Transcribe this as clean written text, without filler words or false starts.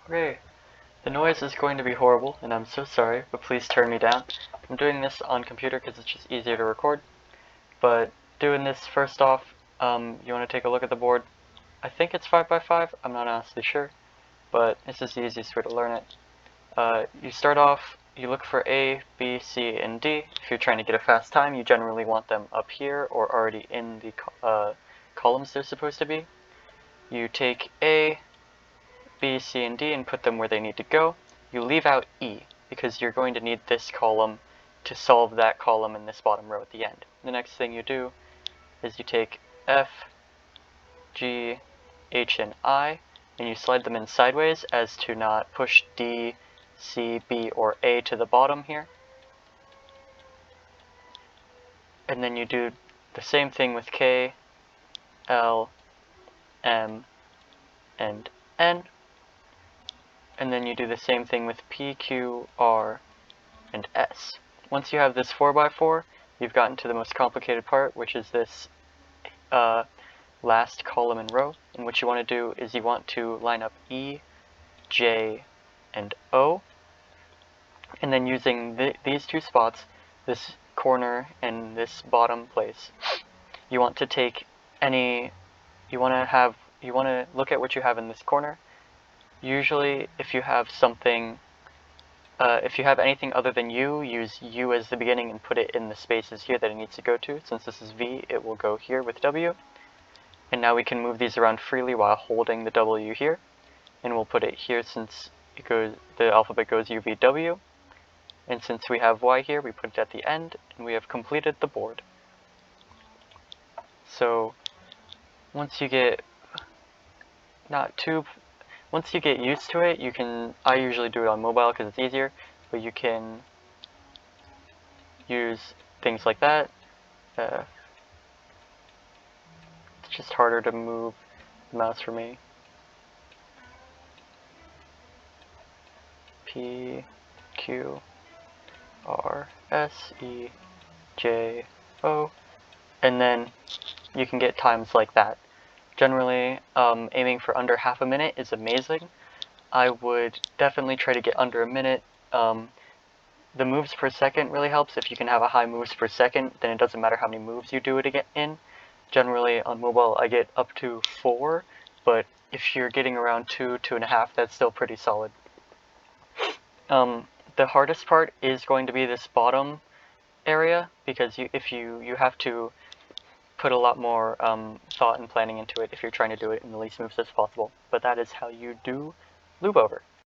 Okay, the noise is going to be horrible, and I'm so sorry, but please turn me down. I'm doing this on computer because it's just easier to record. But doing this first off, you want to take a look at the board. I think it's 5x5, I'm not honestly sure, but this is the easiest way to learn it. You start off, you look for A, B, C, and D. If you're trying to get a fast time, you generally want them up here or already in the columns they're supposed to be. You take A, B, C, and D and put them where they need to go. You leave out E because you're going to need this column to solve that column in this bottom row at the end. The next thing you do is you take F, G, H, and I, and you slide them in sideways as to not push D, C, B, or A to the bottom here. And then you do the same thing with K, L, M, and N. And then you do the same thing with P, Q, R, and S. Once you have this 4x4, you've gotten to the most complicated part, which is this last column and row. And what you want to do is you want to line up E, J, and O. And then using these two spots, this corner and this bottom place, you want to take you want to look at what you have in this corner. Usually, if you have something, if you have anything other than U, use U as the beginning and put it in the spaces here that it needs to go to. Since this is V, it will go here with W. And now we can move these around freely while holding the W here. And we'll put it here since the alphabet goes U, V, W. And since we have Y here, we put it at the end, and we have completed the board. So once you get once you get used to it, I usually do it on mobile because it's easier, but you can use things like that. It's just harder to move the mouse for me. P, Q, R, S, E, J, O, and then you can get times like that. Generally, aiming for under half a minute is amazing. I would definitely try to get under a minute. The moves per second really helps. If you can have a high moves per second, then it doesn't matter how many moves you do it in. Generally, on mobile, I get up to 4, but if you're getting around 2, 2.5, that's still pretty solid. The hardest part is going to be this bottom area, because you have to put a lot more thought and planning into it if you're trying to do it in the least moves as possible. But that is how you do Loopover.